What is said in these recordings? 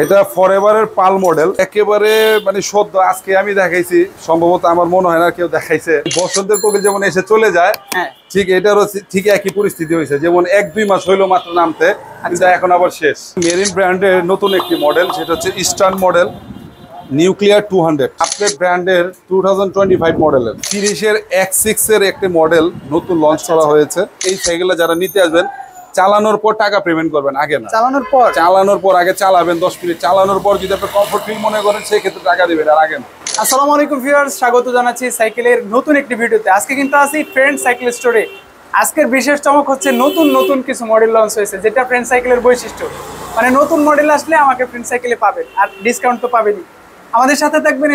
এটা ফরএভারের পাল মডেল একেবারে মানে সদ্য আজকে আমি দেখাইছি সম্ভবত আমার মনে হয় না কেউ দেখাইছে বসন্তের কোকিল যেমন এসে চলে যায় ঠিক এটারও ঠিক একই পরিস্থিতি হয়েছে যেমন 1-2 মাস হইলো মাত্র নামতে কিন্তু এখন আবার শেষ মেরিন ব্র্যান্ডের নতুন একটি মডেল সেটা হচ্ছে ইস্টার্ন মডেল নিউক্লিয়ার 200 আপডেট ব্র্যান্ডের 2025 মডেলের সিরিজের X6 এর একটি মডেল নতুন লঞ্চ করা হয়েছে এই সাইকেলটা যারা নিতে আসবেন চালানোর পর টাকা পেমেন্ট করবেন আগে না চালানোর পর আগে চালাবেন 10 মিনিট চালানোর পর যদি আপনি কমফর্ট ফিল মনে করেন সেই ক্ষেত্রে টাকা দিবেন আর আগে না। আসসালামু আলাইকুম ভিউয়ার্স, স্বাগত জানাচ্ছি সাইকেলের নতুন একটি ভিডিওতে। আজকে কিন্তু আছি ফ্রেন্ড সাইকেল স্টোরে। আজকের বিশেষ চমক হচ্ছে নতুন কিছু মডেল লঞ্চ হয়েছে যেটা ফ্রেন্ড সাইকেলের বৈশিষ্ট্য, মানে নতুন মডেল আসলে আমাকে ফ্রেন্ড সাইকেলে পাবেন আর ডিসকাউন্ট তো পাবেনই। আমাদের সাথে থাকবেন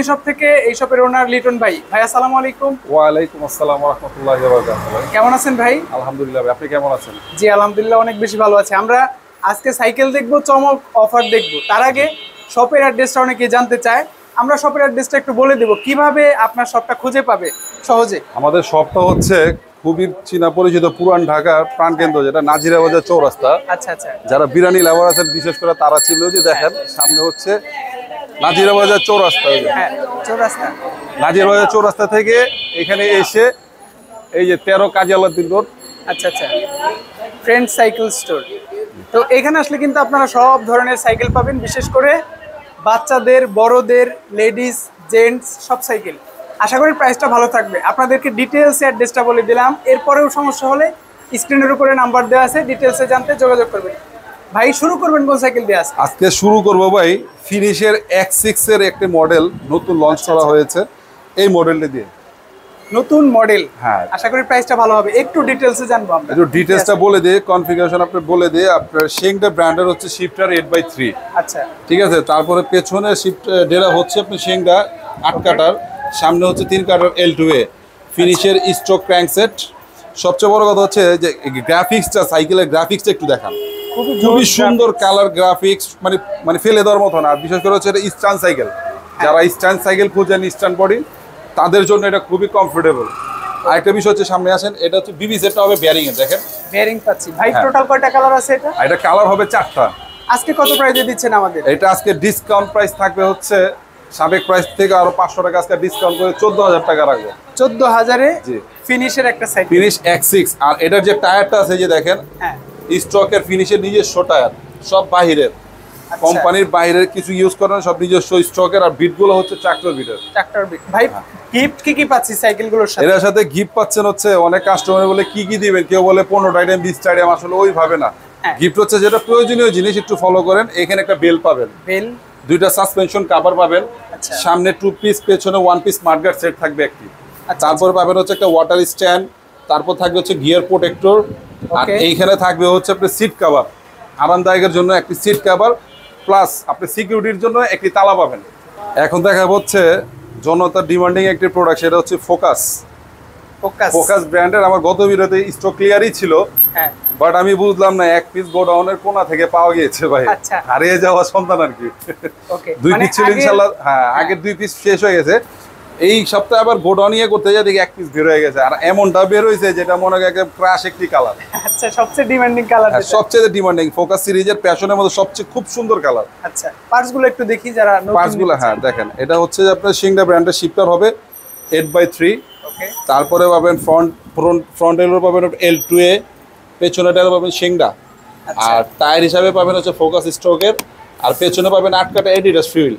এই শপের ওনার লিটন ভাই। ভাই আসসালামু আলাইকুম। ওয়া আলাইকুম আসসালাম ওয়া রাহমাতুল্লাহি ওয়া বারাকাতুহু। কেমন আছেন ভাই? আলহামদুলিল্লাহ, আপনি কেমন আছেন? জি আলহামদুলিল্লাহ অনেক বেশি ভালো আছি। আমরা আজকে সাইকেল দেখবো, চমক অফার দেখবো। তার আগে শপের অ্যাড্রেসটা অনেকে জানতে চায়, আমরা শপের অ্যাড্রেসটা একটু বলে দেব কিভাবে আপনার শপটা খুঁজে পাবে সহজে। আমাদের শপটা হচ্ছে খুবই চীনা পরিচিত পুরান ঢাকার প্রাণকেন্দ্র যেটা নাজিরা বাজার চৌরাস্তা। আচ্ছা আচ্ছা, যারা বিরানি লাভার আছেন বিশেষ করে তারা চিনলেও যে দেখেন সামনে হচ্ছে নাজিরা বাজার চৌরাস্তা। হ্যাঁ চৌরাস্তা, নাজিরা বাজার চৌরাস্তা থেকে এখানে এসে এই যে 13 কাজী আলাউদ্দিন রোড। আচ্ছা আচ্ছা, ফ্রেন্ড সাইকেল স্টোর। তো এখানে আসলে কিন্তু আপনারা সব ধরনের সাইকেল পাবেন, বিশেষ করে বাচ্চাদের, বড়দের, লেডিস, জেন্টস সব সাইকেল। আশা করি প্রাইসটা ভালো থাকবে। আপনাদেরকে ডিটেলসে অ্যাড্রেসটা বলে দিলাম, এরপরেও সমস্যা হলে স্ক্রিনের উপরে নাম্বার দেওয়া আছে, ডিটেলসে জানতে যোগাযোগ করবেন। ভাই শুরু করবেন কোন সাইকেল দিয়ে? আজকে শুরু করবো ভাই ফিনিশের X6 এর একটি মডেল নতুন লঞ্চ করা হয়েছে এই মডেলটা দিয়ে। নতুন মডেল, হ্যাঁ আশা করি প্রাইসটা ভালো হবে। একটু ডিটেলসে জানবো আমরা। একটু ডিটেলসটা বলে দিয়ে কনফিগারেশন আপনি বলে দিয়ে আপনার শেংটা ব্র্যান্ডের হচ্ছে শিফটার 8x3। আচ্ছা ঠিক আছে, তারপরে পেছনে শিফট ডেরা হচ্ছে আপনি শেংটা 8 কাটার, সামনে হচ্ছে 3 কাটার L2A ফিনিশের স্ট্রোক ক্র্যাঙ্কসেট। সবচেয়ে বড় কথা হচ্ছে যে গ্রাফিক্সটা, সাইকেলের গ্রাফিক্সটা একটু দেখান, খুবই সুন্দর কালার গ্রাফিক্স, মানে ফেলে দেওয়ার মতো না। বিশেষ করে হচ্ছে এটা ইস্টার্ন সাইকেল, যারা ইস্টার্ন সাইকেল খুঁজেন ইস্টার্ন বডি তাদের জন্য এটা খুবই কমফোর্টেবল। আরেকটা বিষয় হচ্ছে সামনে আসেন, এটা হচ্ছে বিবি সেটটা হবে বেয়ারিং এর, দেখেন বেয়ারিং পাচ্ছি ভাই। টোটাল কয়টা কালার আছে এটা? এটা কালার হবে 4টা। আজকে কত প্রাইসে দিচ্ছেন আমাদের? এটা আজকে ডিসকাউন্ট প্রাইস থাকবে হচ্ছে সাবেক প্রাইস থেকে আরো 500 টাকা আজকে ডিসকাউন্ট করে 14,000 টাকা রাখবো। 14,000-এ জি ফিনিশের একটা সাইকেল, ফিনিশ X6। আর এটার যে টায়ারটা আছে যে দেখেন, হ্যাঁ স্টকের ফিনিশের নিজস্ব টায়ার, সব বাহিরের, কোম্পানির বাইরের কিছু ইউজ করেন, সব নিজস্ব স্টকের। আর বিটগুলো হচ্ছে ট্রাক্টর বিটের। Tractor bit. ভাই গিফট কি পাচ্ছি সাইকেলগুলোর সাথে? এর সাথে গিফট পাচ্ছেন হচ্ছে অনেক কাস্টমার বলে কি দিবেন, কেউ বলে 15টা আইটেম 20টা আইটেম, আসলে ওইভাবে না। গিফট হচ্ছে যেটা প্রয়োজনীয় জিনিস একটু ফলো করেন। এখানে একটা বেল পাবেন, বেল, 2টা সাসপেনশন কভার পাবেন, সামনে 2 পিস, পেছনে 1 পিস মাডগার্ড সেট থাকবে একটি। তারপর পাবেন হচ্ছে একটা ওয়াটার স্ট্যান্ড, তারপর থাকবে হচ্ছে গিয়ার প্রোটেক্টর, আর এইখানে থাকবে হচ্ছে আপনার সিট কভার, আরামদায়কের জন্য একটি সিট কভার, প্লাস আপনি সিকিউরিটির জন্য একটি তালা পাবেন। এখন দেখা হচ্ছে জনতার ডিমান্ডিং একটি প্রোডাক্ট, সেটা হচ্ছে ফোকাস ব্র্যান্ডের। আমার গত ভিডিওতে স্টক ক্লিয়ারই ছিল, বাট আমি বুঝলাম না এক পিস গোডাউনের কোণা থেকে পাওয়া গিয়েছে ভাই, হারিয়ে যাওয়া সন্তান আর কি। 2 পিস ছিল ইনশাআল্লাহ, হ্যাঁ আগের 2 পিস শেষ হয়ে গেছে। এই সপ্তাহে আবার গোডাউন ইয়ে করতে যাই দেখি 1 পিস বের হয়ে গেছে। আর এমনটা বের হয়েছে যেটা মনে হয় একদম ক্রাশ একটি কালার। আচ্ছা, সবচেয়ে ডিমান্ডিং কালার, সবচেয়ে ডিমান্ডিং ফোকাস সিরিজের প্যাশনের মধ্যে সবচেয়ে খুব সুন্দর কালার। আচ্ছা পার্টসগুলো একটু দেখি যারা নতুন পার্টসগুলো। হ্যাঁ দেখেন, এটা হচ্ছে যে আপনার সিংডা ব্র্যান্ডের শিফটার হবে 8x3। তারপরে পাবেন ফ্রন্ট এলও পাবেন L2A, পেছনে টায়ার পাবেন সিংডা। আর টায়ার হিসাবে পাবেন হচ্ছে ফোকাস স্ট্রোকের, আর পেছনে পাবেন 8 কাটা এডিডাস ফিউল।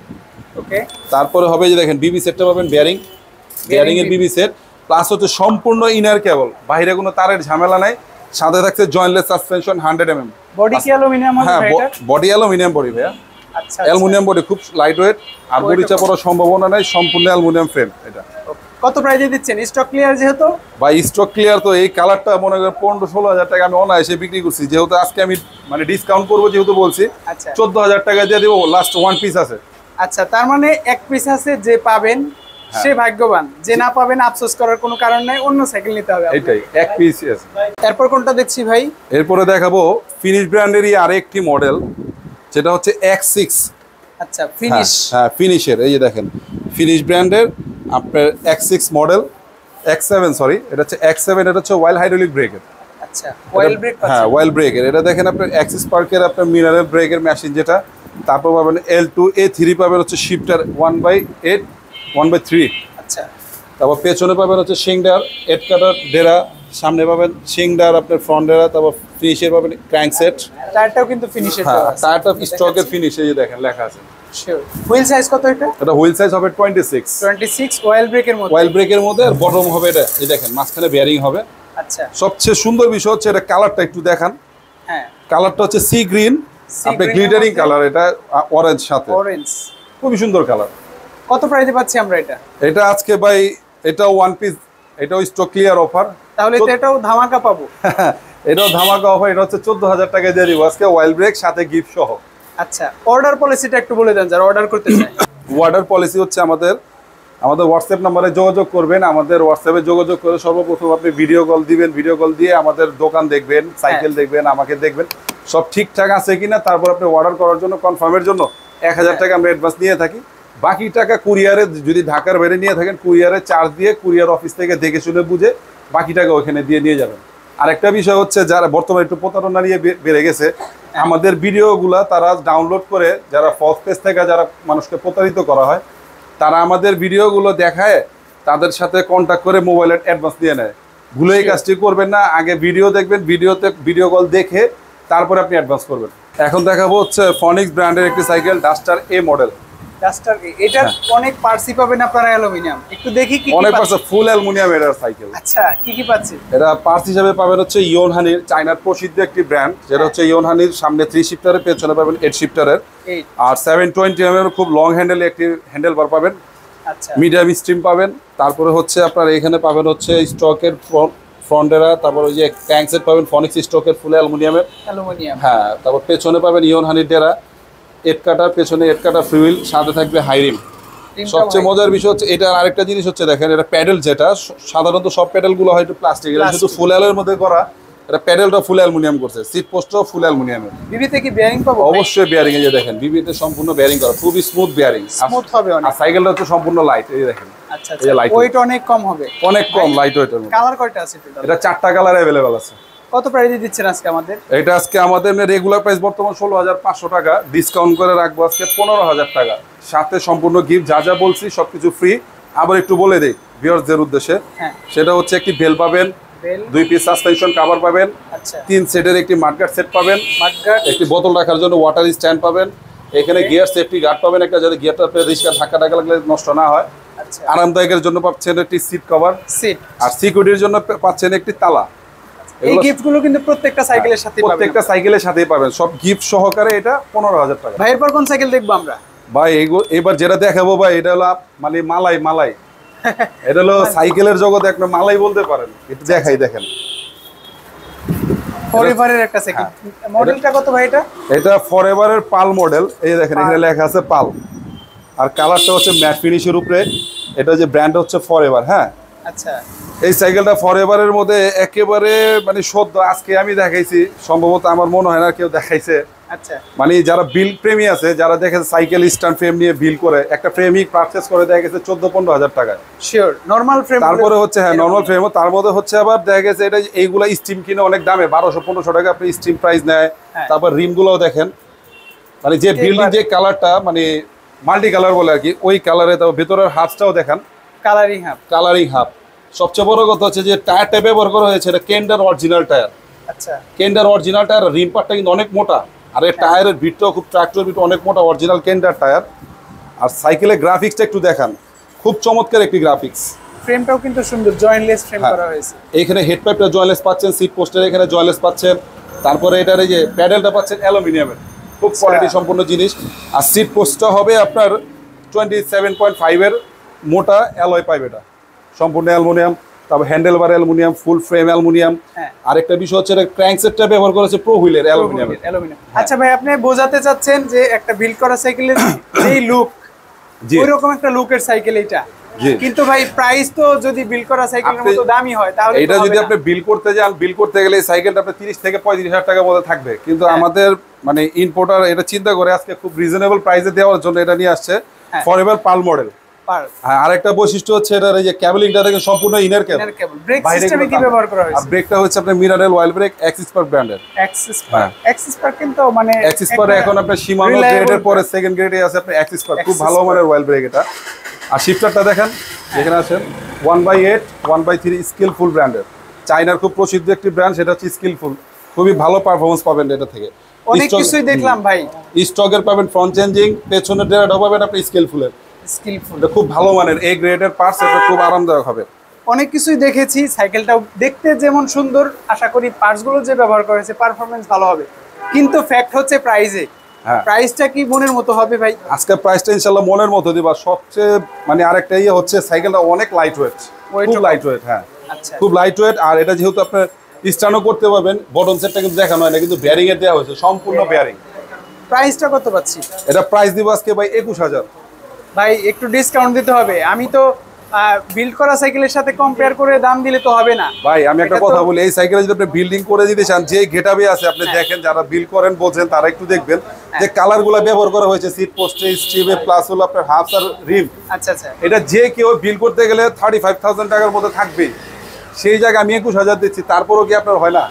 তারপরে হবে যে দেখেন বিবি সেটটা পাবেন বেয়ারিং এর বিবি সেট, প্লাস হচ্ছে সম্পূর্ণ ইনার কেবল, বাইরে কোনো তারের ঝামেলা নাই। সাথে থাকছে জয়েন্টলেস সাসপেনশন 100 mm। বডি কি অ্যালুমিনিয়াম হবে? হ্যাঁ বডি অ্যালুমিনিয়াম বডি ভাইয়া। আচ্ছা অ্যালুমিনিয়াম বডি, খুব লাইট ওয়েট, আর বডি চাপার সম্ভাবনা নাই, সম্পূর্ণ অ্যালুমিনিয়াম ফ্রেম এটা। কত প্রাইসে দিচ্ছেন? স্টক ক্লিয়ার যেহেতু ভাই, স্টক ক্লিয়ার তো এই কালারটা মনে করেন 15-16 টাকা আমি অনায়াসে বিক্রি করছি, যেহেতু আজকে আমি মানে ডিসকাউন্ট করবো যেহেতু বলছি। 14,000 টাকা দিয়ে দেবো, লাস্ট 1 পিস আছে। আচ্ছা, তার মানে 1 পিস আছে, যে পাবেন সে ভাগ্যবান, যে না পাবেন আফসোস করার কোনো কারণ নাই, অন্য সাইকেল নিতে হবে। এটাই 1 পিস আছে। এরপর কোনটা দেখছি ভাই? এরপরে দেখাবো ফিনিশ ব্র্যান্ডেরই আরেকটি মডেল, যেটা হচ্ছে X6। আচ্ছা ফিনিশ, হ্যাঁ ফিনিশের, এই যে দেখেন ফিনিশ ব্র্যান্ডের আপনার X6 মডেল, X7 সরি, এটা হচ্ছে X7। এটা হচ্ছে ওয়াইল হাইড্রোলিক ব্রেকের। আচ্ছা ওয়াইল ব্রেক, হ্যাঁ ওয়াইল ব্রেকের। এটা দেখেন আপনার অ্যাক্সিস পার্কের আপনার মিনারেল ব্রেকের মেশিন, যেটা তারপর পাবেন L2A3 পাবেন হচ্ছে শিফটার 1/8 1/3। আচ্ছা, তারপর পেছনে পাবেন হচ্ছে সিংডার 8 কাটার ডেরা, সামনে পাবেন সিংডার আপনার ফ্রন্ট ডেরা, তারপর ফিনিশে পাবেন ক্র্যাঙ্কসেট। টায়ারটাও কিন্তু ফিনিশের হ্যাঁ, দেওয়া আছে। টায়ারটা স্টকের ফিনিশ এই যে দেখেন লেখা আছে। শিওর। হুইল সাইজ কত এটা? এটা হুইল সাইজ হবে 26 26 অয়েল ব্রেকের মধ্যে। অয়েল ব্রেকের মধ্যে, আর বটম হবে এটা এই দেখেন মাঝখানে বেয়ারিং হবে। আচ্ছা, সবচেয়ে সুন্দর বিষয় হচ্ছে এটা কালারটা একটু দেখান। হ্যাঁ, কালারটা হচ্ছে সি গ্রিন, আপনি গ্লিটারিং কালার, এটা অরেঞ্জ সাথে, অরেঞ্জ, খুবই সুন্দর কালার। কত প্রাইসে পাচ্ছি আমরা এটা? এটা আজকে ভাই এটাও ওয়ান পিস, এটাও স্টক ক্লিয়ার অফার। তাহলে তো এটাও ধামাকা পাবো। এটাও ধামাকা অফার, এটা হচ্ছে 14,000 টাকায় দিয়ে দিব আজকে, অয়েল ব্রেক সাথে গিফট সহ। আচ্ছা, অর্ডার পলিসিটা একটু বলে দেন যারা অর্ডার করতে চায়। অর্ডার পলিসি হচ্ছে আমাদের হোয়াটসঅ্যাপ নাম্বারে যোগাযোগ করবেন। আমাদের হোয়াটসঅ্যাপে যোগাযোগ করে সর্বপ্রথম আপনি ভিডিও কল দিবেন, ভিডিও কল দিয়ে আমাদের দোকান দেখবেন, সাইকেল দেখবেন, আমাকে দেখবেন, সব ঠিকঠাক আছে কিনা। তারপর আপনি অর্ডার করার জন্য, কনফার্মের জন্য 1,000 টাকা আমরা অ্যাডভান্স নিয়ে থাকি। বাকি টাকা কুরিয়ারে, যদি ঢাকার বাইরে নিয়ে থাকেন কুরিয়ারে চার্জ দিয়ে, কুরিয়ার অফিস থেকে দেখে শুনে বুঝে বাকি টাকা ওখানে দিয়ে নিয়ে যাবেন। আরেকটা বিষয় হচ্ছে, যারা বর্তমানে একটু প্রতারণা নিয়ে বেড়ে গেছে, আমাদের ভিডিওগুলা তারা ডাউনলোড করে, যারা ফলস পেজ থেকে যারা মানুষকে প্রতারিত করা হয়, তারা আমাদের ভিডিওগুলো দেখায় তাদের সাথে কন্ট্যাক্ট করে মোবাইলের অ্যাডভান্স দিয়ে নেয়। ভুলে এই কাজটি করবেন না, আগে ভিডিও দেখবেন, ভিডিও কল দেখে তারপরে আপনি অ্যাডভান্স করবেন। এখন দেখাবো হচ্ছে ফনিক্স ব্র্যান্ডের একটি সাইকেল, ডাস্টার এ মডেল। ডাস্টার এটা অনেক পার্সি পাবেন আপনারা, অ্যালুমিনিয়াম, একটু দেখি কি অনেক পার্টস, ফুল অ্যালুমিনিয়াম এটার সাইকেল। আচ্ছা, কি পাচ্ছি? এটা পার্টস হিসেবে পাবেন হচ্ছে ইয়োনহানির, চায়নার প্রসিদ্ধ একটি ব্র্যান্ড, যেটা হচ্ছে ইয়োনহানির, সামনে 3 শিফটারের, পেছনে পাবেন 8 শিফটারের, আর 720 mm খুব লং হ্যান্ডেল একটি হ্যান্ডেল বার পাবেন। আচ্ছা, মিডিয়াম স্ট্রিম পাবেন। তারপরে হচ্ছে আপনার এখানে পাবেন হচ্ছে স্টকের ফ্রন্টেরা, তারপর ওই যে ট্যাঙ্কসেট পাবেন ফনিক্স স্টকের ফুল অ্যালুমিনিয়ামের। হ্যাঁ, তারপর পেছনে পাবেন ইয়োনহানির ডেরা 8 কাটা, পেছনে 8 কাটা ফ্রিউইল, সাথে থাকবে হাইরিম। সবচেয়ে মজার বিষয় হচ্ছে এটার আরেকটা জিনিস হচ্ছে, দেখেন এটা প্যাডেল, যেটা সাধারণত সব প্যাডেল গুলো হয় প্লাস্টিক, এটা শুধু ফুল অ্যালুর মধ্যে করা। এটা প্যাডেলটা ফুল অ্যালুমিনিয়াম করছে, সিট পোস্টও ফুল অ্যালুমিনিয়ামের। বিবিতে কি বেয়ারিং পাবো? অবশ্যই বেয়ারিং, এই যে দেখেন বিবিতে সম্পূর্ণ বেয়ারিং করা, খুবই স্মুথ বেয়ারিং, স্মুথ হবে অনেক। আর সাইকেলটা হচ্ছে সম্পূর্ণ লাইট, এই যে দেখেন। আচ্ছা, ওয়েট অনেক কম হবে, অনেক কম লাইট ওয়েটের মধ্যে। কালার কয়টা আছে টোটাল? এটা 4টা কালার अवेलेबल আছে। কত প্রাইসে দিচ্ছেন আজকে আমাদের? এটা আজকে আমাদের রেগুলার প্রাইস বর্তমান 16,500 টাকা, ডিসকাউন্ট করে রাখবো আজকে 15,000 টাকা, সাথে সম্পূর্ণ গিফট, যা যা বলছি সবকিছু ফ্রি। আবার একটু বলে দেই ভিউয়ারদের উদ্দেশ্যে, সেটা হচ্ছে একটি বেল পাবেন, 2 পিস সাসপেনশন কভার পাবেন, 3 সেটের একটি মাডগার্ড সেট পাবেন, একটি বোতল রাখার জন্য ওয়াটার স্ট্যান্ড পাবেন, এখানে গিয়ার সেফটি গার্ড পাবেন একটা, যাতে গিয়ারটা রিস্কা ধাক্কা টাকা লাগলে নষ্ট না হয়। আরামদায়কের জন্য পাচ্ছেন একটি সিট কভার, আর সিকিউরিটির জন্য পাচ্ছেন একটি তালা। এই গিফটগুলো কিন্তু প্রত্যেকটা সাইকেলের সাথে পাবেন, প্রত্যেকটা সাইকেলের সাথেই পাবেন, সব গিফট সহকারে। এটা 15,000 টাকা। ভাই এরপর কোন সাইকেল দেখবো আমরা? ভাই এবার যেটা দেখাবো ভাই, এটা হলো মানে মালাই এটা হলো সাইকেলের জগতে একটা মালাই বলতে পারেন। একটু দেখাই, দেখেন ফরএভারের একটা সাইকেল। মডেলটা কত ভাই এটা? এটা ফরএভারের পাল মডেল, এই দেখেন এখানে লেখা আছে পাল, আর কালারটা হচ্ছে ম্যাট ফিনিশের উপরে। এটা যে ব্র্যান্ড হচ্ছে ফরএভার। হ্যাঁ, আচ্ছা, এই সাইকেলটা ফরএভারের মধ্যে একেবারে মানে সদ্য আজকে আমি দেখাইছি, সম্ভবত আমার মনে হয় না কেউ দেখাইছে। আচ্ছা, মানে যারা বিল প্রেমী আছে, যারা দেখে সাইকেল স্ট্যান্ড ফ্রেম নিয়ে বিল করে, একটা ফ্রেমই পারচেজ করে দেখা গেছে 14-15,000 টাকায়। Sure, normal frame. তারপরে হচ্ছে হ্যাঁ নরমাল ফ্রেমও, তার মধ্যে হচ্ছে আবার দেখা গেছে এটা এইগুলা স্টিম কিনে অনেক দামে 1200-1500 টাকা আপনি স্টিম প্রাইস নেয়। তারপর রিমগুলোও দেখেন, মানে যে বিল্ডিং যে কালারটা মানে মাল্টি কালার বলে আর কি, ওই কালারে। তারপর ভেতরের হাফটাও দেখেন কালারিং হাফ। সবচেয়ে বড় কথা হচ্ছে যে টায়ারটা ব্যবহার করা হয়েছে, এটা কেন্ডার অরিজিনাল টায়ার। আচ্ছা, কেন্ডার অরিজিনাল টায়ার, রিম পার্টটা কিন্তু অনেক মোটা, আর এই টায়ারের বিটটাও খুব, ট্রাক্টর বিট অনেক মোটা, অরিজিনাল কেন্ডার টায়ার। আর সাইকেলের গ্রাফিক্সটা একটু দেখান, খুব চমৎকার একটি গ্রাফিক্স। ফ্রেমটাও কিন্তু সুন্দর, জয়েন্টলেস ফ্রেম করা হয়েছে। এইখানে হেড পাইপটা জয়েন্টলেস পাচ্ছেন, সিট পোস্টের এখানে জয়েন্টলেস পাচ্ছেন। তারপরে এটার এই যে প্যাডেলটা পাচ্ছেন অ্যালুমিনিয়ামের, খুব কোয়ালিটি সম্পন্ন জিনিস। আর সিট পোস্টটা হবে আপনার 27.5 এর মোটা অ্যালয় পাইপ, এটা সম্পূর্ণ অ্যালুমিনিয়াম। তারপর হ্যান্ডেল বার অ্যালুমিনিয়াম, ফুল ফ্রেম অ্যালুমিনিয়াম। আরেকটা বিষয় হচ্ছে এটা ক্র্যাঙ্কসেটটা ব্যবহার করেছে প্রো হুইলের অ্যালুমিনিয়াম। আচ্ছা ভাই, আপনি বোঝাতে চাচ্ছেন যে একটা বিল্ড করা সাইকেলের এই লুক, ওই রকম একটা লুকের সাইকেল এটা। কিন্তু ভাই প্রাইস তো যদি বিল করা সাইকেলের মতো দামি হয়, তাহলে এটা যদি আপনি বিল করতে যান, বিল করতে গেলে এই সাইকেলটা আপনার 30-35,000 টাকার মধ্যে থাকবে। কিন্তু আমাদের মানে ইম্পোর্টার এটা চিন্তা করে আজকে খুব রিজনেবল প্রাইসে দেওয়ার জন্য এটা নিয়ে আসছে ফরএভার পাল মডেল। পার। হ্যাঁ, আরেকটা বৈশিষ্ট্য হচ্ছে এটার এই যে কেবলিংটা দেখেন সম্পূর্ণ ইনার কেবল। ব্রেক সিস্টেমে কি ব্যবহার করা হয়েছে? আর ব্রেকটা হচ্ছে আপনার মিরারেল অয়েল ব্রেক এক্সিস পার ব্র্যান্ডের। এক্সিস পার কিন্তু মানে এক্সিস পার এখন আপনার Shimano গ্রেডের পরে সেকেন্ড গ্রেডে আছে আপনার এক্সিস পার, খুব ভালো মানের অয়েল ব্রেক এটা। আর শিফটারটা দেখেন, এখানে আছেন 1/8 1/3 স্কিলফুল ব্র্যান্ডের, চায়নার খুব প্রসিদ্ধ একটি ব্র্যান্ড, সেটা হচ্ছে স্কিলফুল। খুবই ভালো পারফরম্যান্স পাবেন এটা থেকে। অনেক কিছুই দেখলাম ভাই, স্টকের পাবেন ফ্রন্ট চেঞ্জিং, পেছনের ডেরাটাও পাবেন আপনি স্কিলফুল। এটা খুব ভালো মানের এ গ্রেডের পার্টস, এটা খুব আরামদায়ক হবে। অনেক কিছুই দেখেছি, সাইকেলটাও দেখতে যেমন সুন্দর, আশা করি পার্টসগুলো যে ব্যবহার করেছে পারফরম্যান্স ভালো হবে, কিন্তু ফ্যাক্ট হচ্ছে প্রাইসে। প্রাইসটা কি মনের মতো হবে ভাই? আজকে প্রাইসটা ইনশাআল্লাহ মনের মতো দিবা। সবচেয়ে মানে আরেকটা ইয়ে হচ্ছে সাইকেলটা অনেক লাইট ওয়েট, খুব লাইট ওয়েট। হ্যাঁ, খুব লাইট ওয়েট। আর এটা যেহেতু আপনার স্টানও করতে পারবেন, বটন সেটটা কিন্তু দেখানো হয় না, কিন্তু বেয়ারিং এর দেওয়া হয়েছে সম্পূর্ণ বেয়ারিং। প্রাইসটা কত পাচ্ছি? এটা প্রাইস দিব আজকে ভাই 21000। ভাই একটু ডিসকাউন্ট দিতে হবে, আমি তো বিল্ড করা সাইকেলের সাথে কম্পেয়ার করে দাম দিলে তো হবে না ভাই। আমি একটা কথা বলি, এই সাইকেলে যদি আপনি বিল্ডিং করে দিতে চান, যে গেটআপে আছে আপনি দেখেন, যারা বিল্ড করেন বোঝেন, তারা একটু দেখবেন যে কালারগুলো ব্যবহার করা হয়েছে, সিট পোস্টে, স্ট্রিপে, প্লাস হলো আপনার হাফ আর রিম। আচ্ছা আচ্ছা, এটা যে কেউ বিল করতে গেলে 35,000 টাকার মধ্যে থাকবে, সেই জায়গায় আমি 21000 দিচ্ছি, তারপরও কি আপনার হয় না?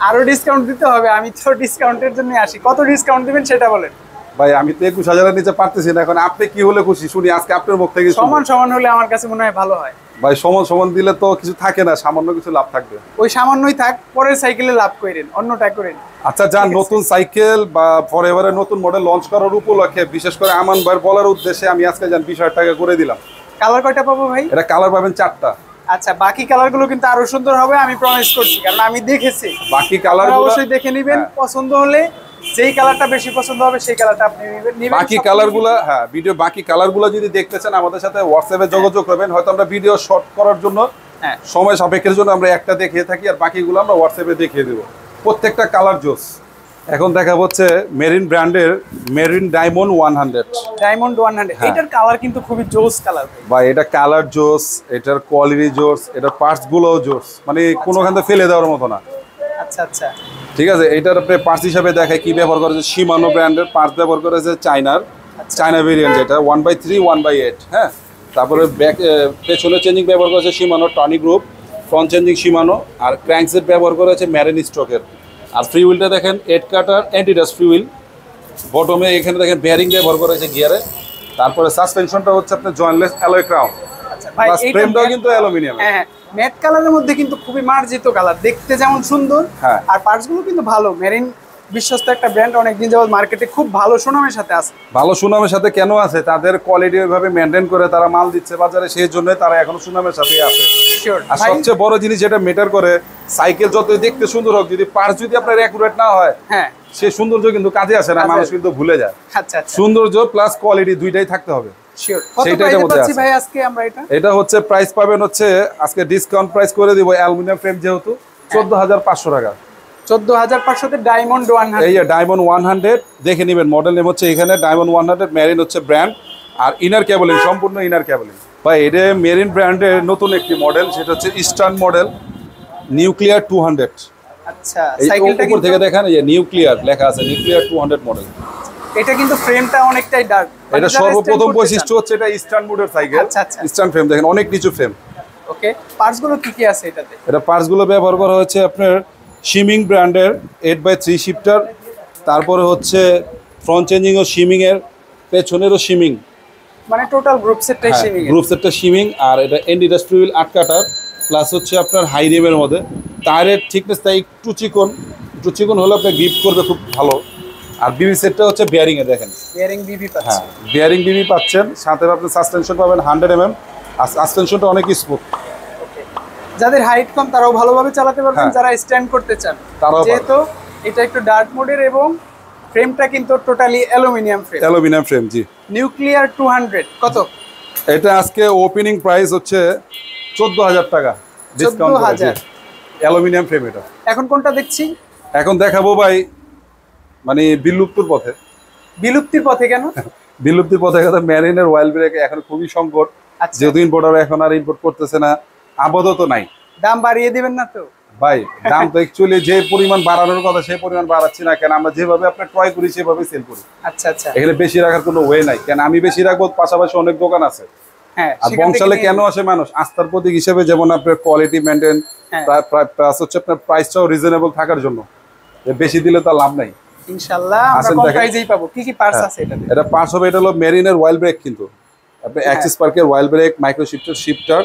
আরো ডিসকাউন্ট দিতে হবে, আমি তো ডিসকাউন্টের জন্য আসি। কত ডিসকাউন্ট দিবেন সেটা বলেন ভাই। আমি তো 21000 এর নিচে পারতেছি না। এখন আপনি কি হলে খুশি শুনি আজকে আপনার মুখ থেকে? সমান সমান হলে আমার কাছে মনে হয় ভালো হয় ভাই। সমান সমান দিলে তো কিছু থাকে না, সামান্য কিছু লাভ থাকবে। ওই সামান্যই থাক, পরের সাইকেলে লাভ করেন, অন্যটা করেন। আচ্ছা, যান নতুন সাইকেল বা ফরএভারের নতুন মডেল লঞ্চ করার উপলক্ষে, বিশেষ করে আমান ভাইয়ের বলার উদ্দেশ্যে আমি আজকে যান 20000 টাকা করে দিলাম। কালার কয়টা পাবো ভাই? এটা কালার পাবেন 4টা। আচ্ছা, বাকি কালারগুলো কিন্তু আরো সুন্দর হবে, আমি প্রমিস করছি, কারণ আমি দেখেছি। বাকি কালার অবশ্যই দেখে নেবেন, পছন্দ হলে যেই কালারটা বেশি পছন্দ হবে সেই কালারটা আপনি নেবেন। বাকি কালারগুলো, হ্যাঁ, ভিডিও বাকি কালারগুলো যদি দেখতে চান আমাদের সাথে হোয়াটসঅ্যাপে যোগাযোগ করবেন। হয়তো আমরা ভিডিও শর্ট করার জন্য, সময় সাপেক্ষের জন্য আমরা একটা দেখিয়ে থাকি, আর বাকিগুলো আমরা হোয়াটসঅ্যাপে দেখিয়ে দেবো। প্রত্যেকটা কালার জোস। এখন দেখা হচ্ছে মেরিন ব্র্যান্ডের মেরিন ডায়মন্ড 100। ডায়মন্ড 100 এটার কালার কিন্তু খুবই জোস কালার ভাই। এটা কালার জোস, এটার কোয়ালিটি জোস, এটার পার্টস গুলোও জোস, মানে কোনোখান থেকে ফেলে দেওয়ার মতো না। আচ্ছা আচ্ছা, ঠিক আছে। এটার আপনি পার্টস হিসাবে দেখায় কি ব্যবহার করেছে, Shimano ব্র্যান্ডের পার্টস ব্যবহার করেছে, চায়না ভেরিয়েন্ট, এটা 1/3 1/8। হ্যাঁ, তারপরে ব্যাক পেছনে চেঞ্জিং ব্যবহার করেছে Shimano Tony group, front changing Shimano, আর ক্র্যাঙ্কসেট ব্যবহার করেছে ম্যারিন স্ট্রোকের। আর ফ্রি হুইলটা দেখেন 8 কাটার অ্যান্টিডাস্ট ফ্রি হুইল। বটমে এখানে দেখেন বেয়ারিং ব্যবহার করেছে গিয়ারে। তারপরে সাসপেনশনটা হচ্ছে আপনার জয়েন্টলেস অ্যালয় ক্রাউন। আচ্ছা ভাই, ফ্রেমটাও কিন্তু অ্যালুমিনিয়াম। হ্যাঁ, ম্যাট কালারের মধ্যে কিন্তু খুবই মার্জিত কালার, দেখতে যেমন সুন্দর, আর পার্টসগুলো কিন্তু ভালো। মেরিন বিশ্বস্ত একটা ব্র্যান্ড, অনেকদিন যাবত মার্কেটে খুব ভালো সুনামের সাথে আছে। ভালো সুনামের সাথে কেন আছে? তাদের কোয়ালিটি ওইভাবে মেনটেন করে তারা মাল দিচ্ছে বাজারে, সেই জন্য তারা এখনো সুনামের সাথে আছে। আর সবচেয়ে বড় জিনিস যেটা ম্যাটার করে, সাইকেল যতই দেখতে সুন্দর হোক, যদি পার্টস যদি আপনার অ্যাকুরেট না হয়, হ্যাঁ, সে সৌন্দর্য কিন্তু কাজে আসে না, মানুষ কিন্তু ভুলে যায়। আচ্ছা, সৌন্দর্য প্লাস কোয়ালিটি দুইটাই থাকতে হবে। এটা হচ্ছে প্রাইস পাবেন হচ্ছে আজকে ডিসকাউন্ট প্রাইস করে দিব, অ্যালুমিনিয়াম ফ্রেম যেহেতু 14500 টাকা। 14500 তে ডায়মন্ড 100। এই যে ডায়মন্ড 100 দেখে নেবেন, মডেল নেম হচ্ছে এখানে ডায়মন্ড 100, মেরিন হচ্ছে ব্র্যান্ড, আর ইনার কেবলিং সম্পূর্ণ ইনার কেবলিং। ভাই, এটা মেরিন ব্র্যান্ডের নতুন একটি মডেল, সেটা হচ্ছে ইস্টার্ন মডেল নিউক্লিয়ার 200। আচ্ছা, সাইকেলটা উপর থেকে দেখেন, এই যে নিউক্লিয়ার লেখা আছে, নিউক্লিয়ার 200 মডেল। এটা কিন্তু ফ্রেমটা অনেকটাই ডার্ক। এটা সর্বপ্রথম বৈশিষ্ট্য হচ্ছে এটা ইস্টার্ন মোডের সাইকেল। ইস্টার্ন ফ্রেম দেখেন, অনেক নিচু ফ্রেম। ওকে, পার্টস গুলো কি কি আছে এটাতে? এটা পার্টস গুলো ব্যবহার করা হচ্ছে আপনার শিমিং ব্র্যান্ডের 8/3 শিফটার, তারপরে হচ্ছে ফ্রন্ট চেঞ্জিং ও শিমিং এর, পেছনেরও শিমিং, মানে টোটাল গ্রুপ সেটটাই শিমিং। গ্রুপ সেটটা শিমিং। আর এটা এন্ডিডাস ফ্রিউল 8 কাটার, প্লাস হচ্ছে আপনার হাই রিমের মধ্যে। টায়ারের থিকনেসটা একটু চিকন হলে আপনি গ্রিপ করবে খুব ভালো। আর বিবি সেটটা হচ্ছে বেয়ারিং এ দেখেন, বেয়ারিং বিবি পাচ্ছেন। হ্যাঁ, বেয়ারিং বিবি পাচ্ছেন, সাথে আপনি সাসপেনশন পাবেন 100 mm। আর সাসপেনশনটা অনেক স্মুথ। যাদের হাইট কম তারাও ভালোভাবে চালাতে পারবেন, যারা স্ট্যান্ড করতে চান যেহেতু এটা একটু ডার্ক মোডের, এবং ফ্রেমটা কিন্তু totally aluminium frame. Aluminium frame, জি। নিউক্লিয়ার 200 কত? এটা আজকে ওপেনিং প্রাইস হচ্ছে 14000 টাকা, ডিসকাউন্ট 14000। অ্যালুমিনিয়াম ফ্রেম এটা। এখন কোনটা দেখছি? এখন দেখাবো ভাই, মানে বিলুপ্তির পথে। বিলুপ্তির পথে কেন? বিলুপ্তির পথে কথা, মেরিনের অয়েল ব্রেক এখন খুবই সংকট, যেহেতু ইম্পোর্টার এখন আর ইম্পোর্ট করতেছে না, আপাতত নাই। দাম বাড়িয়ে দিবেন না তো? ভাই, দাম তো অ্যাকচুয়ালি যে পরিমাণ বাড়ানোর কথা সেই পরিমাণ বাড়াচ্ছি না, কেন আমরা যেভাবে আপনার ক্রয় করি সেভাবে সেল করি। আচ্ছা আচ্ছা, এখানে বেশি রাখার কোনো ওয়ে নাই, কেন আমি বেশি রাখবো, পাশাপাশি অনেক দোকান আছে, হ্যাঁ, আর সেখান থেকে বংশালে নিয়ে কেন আসে মানুষ আস্থার প্রতীক হিসেবে, যেমন আপনার কোয়ালিটি মেনটেন, হ্যাঁ। প্লাস হচ্ছে আপনার প্রাইসটাও রিজনেবল থাকার জন্য। বেশি দিলে তো লাভ নাই। ইনশাআল্লাহ আমরা আসেন কম দেখেন। প্রাইসেই পাবো। কি কি পার্টস আছে এটাতে? এটা পার্টস হবে, এটা হলো মেরিনের ওয়াইল ব্রেক, কিন্তু আপনি অ্যাক্সিস পার্কের ওয়াইল ব্রেক, মাইক্রো শিফটার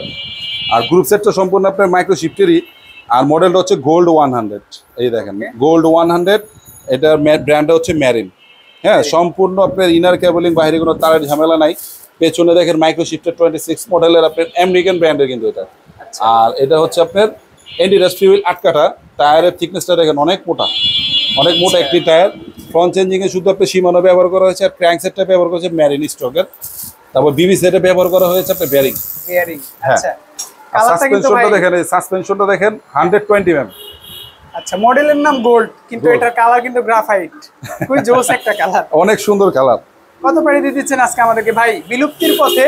আর গ্রুপ সেটটা সম্পূর্ণ আপনার মাইক্রো শিফটেরই। আর মডেলটা হচ্ছে গোল্ড 100। এই দেখেন গোল্ড 100, এটার ব্র্যান্ডটা হচ্ছে মেরিন। হ্যাঁ, সম্পূর্ণ আপনার ইনার কেবলিং, বাইরে কোনো তারের ঝামেলা নাই। পেছনে দেখেন মাইক্রো শিফটার 26 মডেলের আপনার আমেরিকান ব্র্যান্ডের কিন্তু এটা। আর এটা হচ্ছে আপনার এন্টি-রাস্ট ফ্রি হুইল 8 কাঠা। টায়ারের থিকনেসটা দেখেন অনেক মোটা, অনেক মোটা একটি টায়ার। ফ্রন্ট চেঞ্জিংয়ে শুধু আপনার সীমানো ব্যবহার করা হয়েছে, আর ক্র্যাঙ্ক সেটটা ব্যবহার করেছে মেরিন স্টকের। তারপর বিবি সেটে ব্যবহার করা হয়েছে আপনার বেয়ারিং। বিয়ারিং, হ্যাঁ। আচ্ছা। কালারটা কিন্তু ভাই, সাসপেনশনটা দেখেন, এই সাসপেনশনটা দেখেন 120 mm। আচ্ছা, মডেলের নাম গোল্ড, কিন্তু Gold। এটার কালার কিন্তু গ্রাফাইট। খুবই জোস একটা কালার। অনেক সুন্দর কালার। কত প্রাইস দিয়ে দিচ্ছেন আজকে আমাদেরকে ভাই? বিলুপ্তির পথে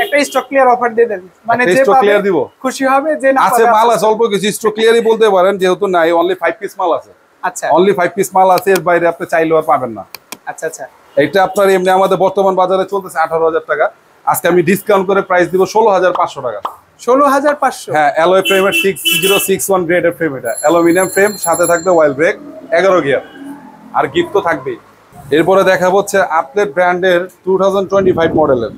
একটা স্টক ক্লিয়ার অফার দিয়ে দেন, মানে একটা যে stock পাবে clear দিব? খুশি হবে, যে না আছে পাবে মাল আফসোস আছে অল্প কিছু, স্টক ক্লিয়ারই বলতে পারেন, যেহেতু নাই অনলি 5 পিস মাল আছে। আচ্ছা অনলি 5 পিস মাল আছে, এর বাইরে আপনি চাইলেও আর পাবেন না। আচ্ছা আচ্ছা। এটা আপনার এমনি আমাদের বর্তমান বাজারে চলতেছে 18,000 টাকা। আজকে আমি ডিসকাউন্ট করে প্রাইস দিব 16,500 টাকা। 16,500। হ্যাঁ, অ্যালয় ফ্রেমের 6061 গ্রেডের ফ্রেম, এটা অ্যালুমিনিয়াম ফ্রেম, সাথে থাকবে ওয়াইল ব্রেক, 11 গিয়ার, আর গিফট তো থাকবেই। এরপরে দেখা হচ্ছে আপলেট ব্র্যান্ডের 2025 মডেলের।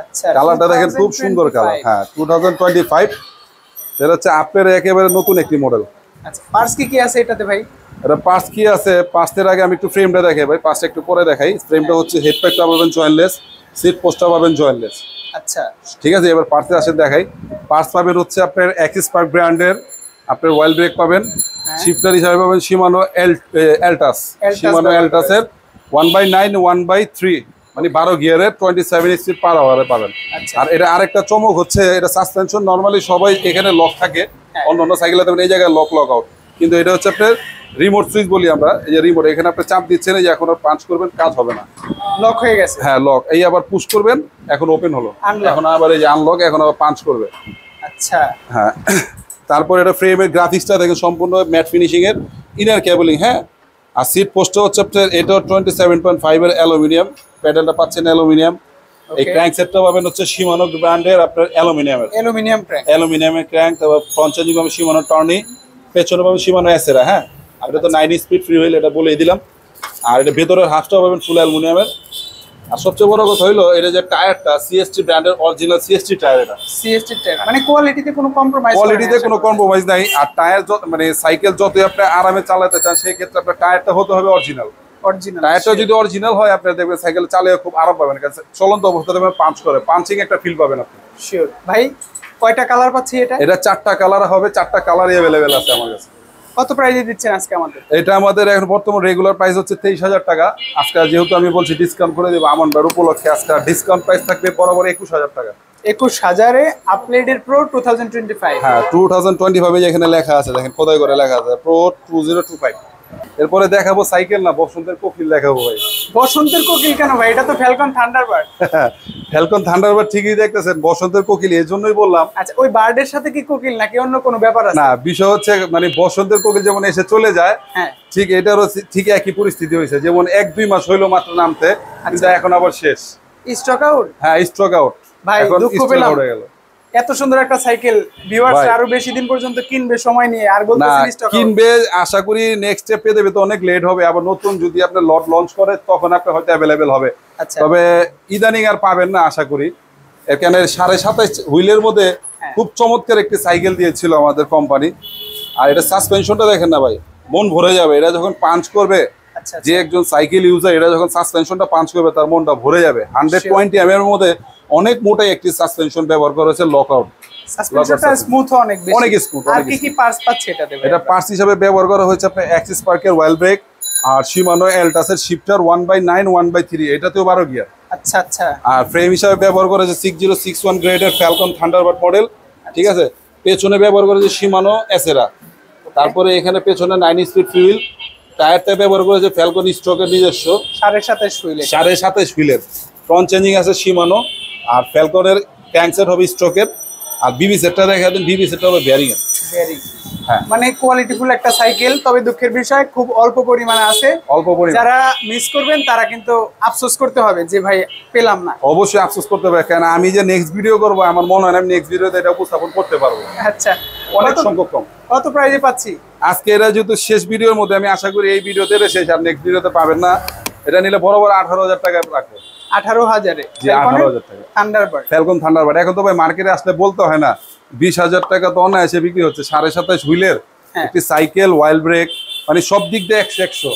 আচ্ছা, কালারটা দেখেন খুব সুন্দর কালার। 2025 হ্যাঁ, 2025, এটা হচ্ছে আপলের একেবারে নতুন একটি মডেল। আচ্ছা, পার্টস কি কি আছে এটাতে ভাই? এটা পার্টস কি আছে, পার্টসের আগে আমি একটু ফ্রেমটা দেখাই ভাই, পার্টসটা একটু পরে দেখাই। ফ্রেমটা হচ্ছে হেডপ্যাকটা পাবেন জয়েন্টলেস, সিট পোস্টটা পাবেন জয়েন্টলেস। আচ্ছা ঠিক আছে, এবার পার্টসে আসে দেখাই। পার্টস পাবেন হচ্ছে আপনার অ্যাক্সিস পার্ক ব্র্যান্ডের, আপনার ওয়াইল ব্রেক পাবেন, শিফটার হিসাবে পাবেন শিমানো এলটাস, শিমানো এলটাসের 1/9 1/3, মানে 12 গিয়ারের 27 স্পিড পার আওয়ারে পাবেন। আচ্ছা। আর এটা আরেকটা চমক হচ্ছে, এটা সাসপেনশন নরমালি সবাই এখানে লক থাকে, অন্য সাইকেলে দেখবেন এই জায়গায় লক আউট, কিন্তু এটা হচ্ছে আপনার রিমোট সুইচ বলি আমরা। এই যে রিমোট, এখানে আপনি চাপ দিচ্ছেন, এই যে এখন পাঞ্চ করবেন, কাজ হবে না, লক হয়ে গেছে। হ্যাঁ লক। এই আবার পুশ করবেন, এখন ওপেন হলো, Unlock। এখন আবার এই যে আনলক, এখন আবার পাঞ্চ করবে। আচ্ছা হ্যাঁ, তারপর এটা ফ্রেমের গ্রাফিক্সটা দেখেন সম্পূর্ণ ম্যাট ফিনিশিং এর, ইনার কেবলিং। হ্যাঁ, আর সিট পোস্টটা হচ্ছে আপনার এটা 27.5 এর অ্যালুমিনিয়াম, প্যাডেলটা পাচ্ছেন অ্যালুমিনিয়াম। এই ক্র্যাঙ্ক সেটটা পাবেন হচ্ছে শিমানো ব্র্যান্ডের আপনার অ্যালুমিনিয়ামের, অ্যালুমিনিয়াম ক্র্যাঙ্ক। অ্যালুমিনিয়ামের ক্র্যাঙ্ক। তারপর ফ্রন্ট চেঞ্জিং পাবেন শিমানো টর্নি, পেছনে পাবেন শিমানো এসেরা। হ্যাঁ, আর এটা তো 9 স্পিড ফ্রি হুইল, এটা বলেই দিলাম। আর এটা ভেতরের হাফটা পাবেন ফুল অ্যালুমিনিয়ামের। আর সবচেয়ে বড় কথা হলো এটা যে টায়ারটা সিএসটি ব্র্যান্ডের অরিজিনাল সিএসটি টায়ার। এটা সিএসটি টায়ার, মানে কোয়ালিটিতে কোনো কম্প্রোমাইজ, কোয়ালিটিতে কোনো কম্প্রোমাইজ নাই। আর টায়ার মানে সাইকেল যতই আপনি আরামে চালাতে চান, সেই ক্ষেত্রে আপনার টায়ারটা হতে হবে অরিজিনাল। অরিজিনাল টায়ারটা যদি অরিজিনাল হয়, আপনি দেখবেন সাইকেল চালিয়ে খুব আরাম পাবেন, চলন্ত অবস্থাতে পাঞ্চ করে, পাঞ্চিং একটা ফিল পাবেন আপনি। শিওর ভাই। কয়টা কালার পাচ্ছি এটা? এটা 4টা কালার হবে, 4টা কালারই অ্যাভেলেবেল আছে আমার কাছে। কত প্রাইসে দিচ্ছেন আজকে আমাদের? এটা আমাদের এখন বর্তমান রেগুলার প্রাইস হচ্ছে 23,000 টাকা। আজকে যেহেতু আমি বলছি ডিসকাউন্ট করে দেবো আমন বার উপলক্ষে, আজকে ডিসকাউন্ট প্রাইস থাকবে বরাবর 21,000 টাকা। 21,000-এ আপগ্রেডের প্রো 2025। হ্যাঁ, 2025 এখানে লেখা আছে, দেখেন খোদাই করে লেখা আছে প্রো 2025। এরপরে দেখাবো সাইকেল না, বসন্তের কোকিল দেখাবো ভাই। বসন্তের কোকিল কেন ভাই? এটা তো ফ্যালকন থান্ডারবার্ড। ফ্যালকন থান্ডারবার্ড ঠিকই দেখতেছেন, বসন্তের কোকিল এই জন্যই বললাম। আচ্ছা, ওই বার্ডের সাথে কি কোকিল নাকি অন্য কোনো ব্যাপার আছে? না, বিষয় হচ্ছে মানে বসন্তের কোকিল যেমন এসে চলে যায়, হ্যাঁ, ঠিক এটারও ঠিক একই পরিস্থিতি হয়েছে। যেমন 1-2 মাস হইলো মাত্র নামতে, কিন্তু এখন আবার শেষ। Stock out. হ্যাঁ, স্ট্রোক আউট। ভাই এখন দুঃখ স্ট্রোক পেলাম, আউট হয়ে গেল। এত সুন্দর একটা সাইকেল ভিউয়ার্স ভাই। আরো বেশি দিন পর্যন্ত কিনবে সময় নিয়ে, আর না, বলতেছেন স্টক আউট। কিনবে আশা করি নেক্সট স্টেপে দেবে, তো অনেক লেট হবে। আবার নতুন যদি আপনি লট লঞ্চ করে, তখন আপনি হয়তো অ্যাভেলেবেল হবে। আচ্ছা, তবে ইদানিং আর পাবেন না আশা করি। এখানে 27.5 হুইলের মধ্যে খুব চমৎকার একটি সাইকেল দিয়েছিল আমাদের কোম্পানি। আর এটা সাসপেনশনটা দেখেন না ভাই, মন ভরে যাবে। এটা যখন পাঞ্চ করবে, আচ্ছা যে একজন সাইকেল ইউজার, এটা যখন সাসপেনশনটা পাঞ্চ করবে, তার মনটা ভরে যাবে। 120 mm এর মধ্যে অনেক মোটাই একটি সাসপেনশন ব্যবহার করা হয়েছে, লকআউট। সাসপেনশনটা স্মুথ অনেক বেশি, অনেক স্মুথ। আর কি কি পার্টস পাচ্ছে এটাতে ভাই? এটা পার্টস হিসাবে ব্যবহার করা হয়েছে আপনার অ্যাক্সিস পার্কের ওয়াইল ব্রেক, আর শিমানো এলটাসের শিফটার 1/9 1/3, এটাতেও 12 গিয়ার। আচ্ছা আচ্ছা। আর ফ্রেম হিসাবে ব্যবহার করেছে 6061 গ্রেডের ফ্যালকন থান্ডারবার্ড মডেল। ঠিক আছে, পেছনে ব্যবহার করেছে শিমানো এসেরা। তারপরে এখানে পেছনে 9 স্পিড ফিউল। টায়ারটা ব্যবহার করেছে ফ্যালকন স্ট্রোকের নিজস্ব 27.5 হুইলে। 27.5 হুইলের। ফ্রন্ট চেঞ্জিং আছে শিমানো, আর ফ্যালকনের ক্র্যাঙ্কসেট হবে স্ট্রোকের। আর বিবি সেটটা দেখা দেন, বিবি সেটটা হবে বেয়ারিং এর। হ্যাঁ, মানে কোয়ালিটিফুল একটা সাইকেল, তবে দুঃখের বিষয় খুব অল্প পরিমাণে আছে। অল্প পরিমাণ। যারা মিস করবেন তারা কিন্তু আফসোস করতে হবে যে ভাই পেলাম না। অবশ্যই আফসোস করতে হবে, কারণ আমি যে নেক্সট ভিডিও করব আমার মনে হয় না আমি নেক্সট ভিডিওতে এটা উপস্থাপন করতে পারবো। আচ্ছা, অনেক সংখ্যক কম। কত প্রাইজে পাচ্ছি আজকে এটা যেহেতু শেষ ভিডিওর মধ্যে, আমি আশা করি এই ভিডিওতে শেষ, আর নেক্সট ভিডিওতে পাবেন না। এটা নিলে বরাবর 18,000 টাকা রাখবো। 18,000-এ? জি, 18,000 টাকা থান্ডারবার্ড, ফ্যালকন থান্ডারবার্ড। এখন তো ভাই মার্কেটে আসলে বলতে হয় না, 20,000 টাকা তো অনায়াসে বিক্রি হচ্ছে। 27.5 হুইলের একটি সাইকেল, ওয়াইল্ড ব্রেক, মানে সব দিক দিয়ে 100-100।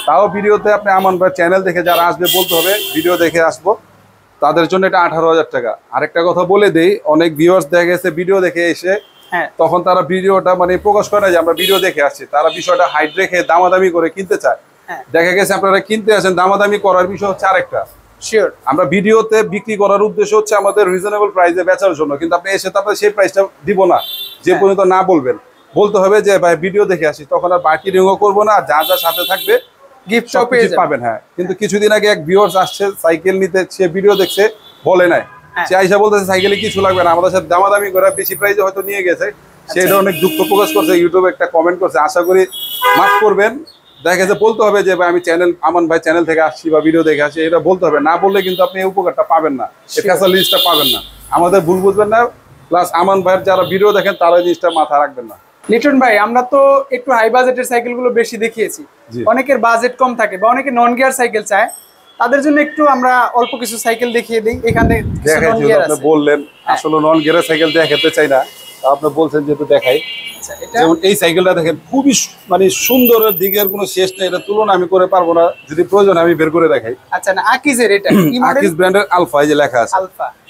তাও ভিডিওতে আপনি আমান ভাই চ্যানেল দেখে যারা আসবে বলতে হবে ভিডিও দেখে আসবো, তাদের জন্য এটা 18,000 টাকা। আরেকটা কথা বলে দেই, অনেক ভিউয়ার্স দেখা গেছে ভিডিও দেখে এসে তখন তারা ভিডিওটা মানে প্রকাশ করে যে আমরা ভিডিও দেখে আসছি, তারা বিষয়টা হাইড রেখে দামাদামি করে কিনতে চায়। দেখা গেছে আপনারা কিনতে আসেন, দামাদামি করার বিষয় হচ্ছে আরেকটা। শিওর, আমরা ভিডিওতে বিক্রি করার উদ্দেশ্য হচ্ছে আমাদের রিজনেবল প্রাইসে বেচার জন্য, কিন্তু আপনি এসে তারপরে সেই প্রাইসটা দিব না যে পর্যন্ত না বলবেন। বলতে হবে যে ভাই ভিডিও দেখে আসি, তখন আর বাকি রিংও করবো না, যা যা সাথে থাকবে গিফট পাবেন। হ্যাঁ, কিন্তু কিছুদিন আগে এক ভিউয়ার্স আসছে সাইকেল নিতে, সে ভিডিও দেখছে, বলে নাই, সে আইসা বলতেছে সাইকেলে কিছু লাগবে না, আমাদের সাথে দামাদামি করে বেশি প্রাইসে হয়তো নিয়ে গেছে। সেটা অনেক দুঃখ প্রকাশ করছে, ইউটিউবে একটা কমেন্ট করছে, আশা করি মাফ করবেন। দেখা গেছে বলতে হবে যে ভাই আমি চ্যানেল, আমান ভাই চ্যানেল থেকে আসছি বা ভিডিও দেখে আসছি, এটা বলতে হবে। না বললে কিন্তু আপনি এই উপকারটা পাবেন না, এই ফ্যাসিলিটিসটা পাবেন না। আমাদের ভুল বুঝবেন না, প্লাস আমান ভাইয়ের যারা ভিডিও দেখেন তারা এই জিনিসটা মাথায় রাখবেন না। লিটন ভাই, আমরা তো একটু হাই বাজেটের সাইকেলগুলো বেশি দেখিয়েছি, অনেকের বাজেট কম থাকে বা অনেকে নন গিয়ার সাইকেল চায়, তাদের জন্য একটু আমরা অল্প কিছু সাইকেল দেখিয়ে দিই। এখানে আপনি বললেন আসলে নন গিয়ার সাইকেল দেখাতে চাই না, আপনি বলছেন যেহেতু দেখাই। যেমন এই সাইকেলটা দেখেন, খুবই মানে সুন্দরের দিকের কোনো শেষ নেই, এটা তুলনা আমি করে পারবো না, যদি প্রয়োজন আমি বের করে দেখাই। আচ্ছা, না আকিজের, এটা কি মডেল? আকিজ ব্র্যান্ডের আলফা, এই যে লেখা আছে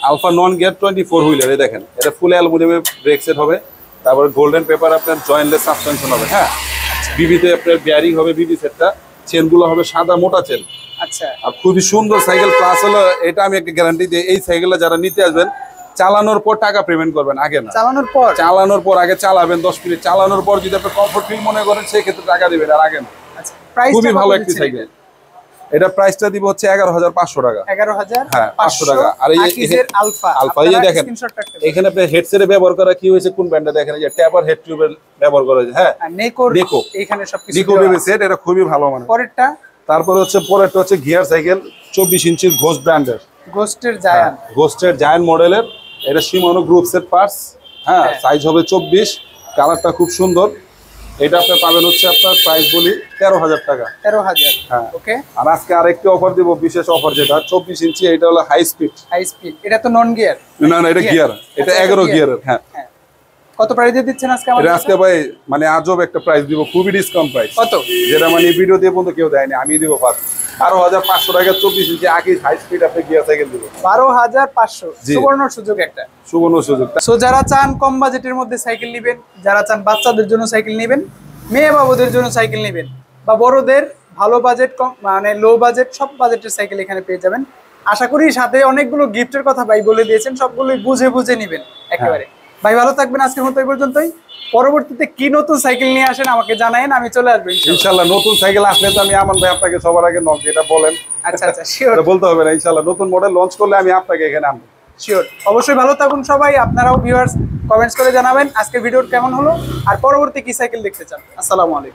আলফা নন গিয়ার 24 হুইলার। এই দেখেন, এটা ফুল অ্যালুমিনিয়ামের ব্রেক সেট হবে, তারপরে গোল্ডেন পেপার আপনার জয়েন্টলেস সাসপেনশন হবে। হ্যাঁ, বিবিতে আপনার বিয়ারিং হবে, বিবি সেটটা, চেনগুলো হবে সাদা মোটা চেন। আচ্ছা, আর খুবই সুন্দর সাইকেল। প্লাস হলো এটা আমি একটা গ্যারান্টি দিই, এই সাইকেলটা যারা নিতে আসবেন চালানোর পর টাকা পেমেন্ট করবেন, আগে না। চালানোর পর আগে চালাবেন 10 মিনিট, চালানোর পর যদি আপনি কমফোর্ট ফিল মনে করেন সেই ক্ষেত্রে টাকা দিবেন, আর আগে না। খুবই ভালো একটি সাইকেল। এটা প্রাইসটা দিব হচ্ছে 11,500 টাকা। 11,500? হ্যাঁ, 500 টাকা। আর এই আলফা, এই দেখেন, এখানে আপনি হেডসেটে ব্যবহার করা কি হয়েছে, কোন ব্র্যান্ডে দেখেন, এই যে ট্যাপার হেড টিউবের ব্যবহার করা হয়েছে। হ্যাঁ, নেকো, এখানে সবকিছু নেকো বেবি সেট, এটা খুবই ভালো মানে। পরেরটা, তারপর হচ্ছে পরেরটা হচ্ছে গিয়ার সাইকেল, 24 ইঞ্চির ঘোস্ট ব্র্যান্ডের, ঘোস্টের জায়ান্ট মডেলের। এটা শিমানো গ্রুপ সেট পার্টস। হ্যাঁ, সাইজ হবে 24, কালারটা খুব সুন্দর। এটা আপনি পাবেন হচ্ছে, আপনার প্রাইস বলি 13,000 টাকা। 13,000? হ্যাঁ, ওকে। আর আজকে আরেকটি অফার দিব, বিশেষ অফার, যেটা 24 ইঞ্চি, এটা হলো হাই স্পিড। এটা তো নন গিয়ার? না, এটা গিয়ার, এটা 11 গিয়ারের। হ্যাঁ, কত প্রাইসে দিচ্ছেন আজকে আমাদের? আজকে ভাই মানে আজব একটা প্রাইস দিব, খুবই ডিসকাউন্ট প্রাইস। কত? যেটা মানে ভিডিও দিয়ে পর্যন্ত কেউ দেয়নি, আমি দিব ফার্স্ট। 12,500 টাকা 24 ইঞ্চি আগে হাই স্পিড আপনি গিয়ার সাইকেল দিব। 12,500? সুবর্ণ সুযোগ একটা, সুবর্ণ সুযোগ। সো যারা চান কম বাজেটের মধ্যে সাইকেল নেবেন, যারা চান বাচ্চাদের জন্য সাইকেল নেবেন, মেয়ে বাবুদের জন্য সাইকেল নেবেন, বা বড়দের ভালো বাজেট, কম মানে লো বাজেট, সব বাজেটের সাইকেল এখানে পেয়ে যাবেন। আশা করি সাথে অনেকগুলো গিফটের কথা ভাই বলে দিয়েছেন, সবগুলোই বুঝে বুঝে নেবেন একেবারে। ভাই ভালো থাকবেন, আজকের মতো এই পর্যন্তই। পরবর্তীতে কি নতুন সাইকেল নিয়ে আসেন আমাকে জানায়েন, আমি চলে আসবো ইনশাআল্লাহ। নতুন সাইকেল আসলে তো আমি আমান ভাই আপনাকে সবার আগে নক, এটা বলেন। আচ্ছা, শিওর, বলতে হবে না। ইনশাআল্লাহ নতুন মডেল লঞ্চ করলে আমি আপনাকে এখানে আনবো, শিওর। অবশ্যই ভালো থাকুন সবাই, আপনারাও ভিউয়ার্স কমেন্টস করে জানাবেন আজকের ভিডিওটা কেমন হলো, আর পরবর্তী কি সাইকেল দেখতে চান। আসসালামু আলাইকুম।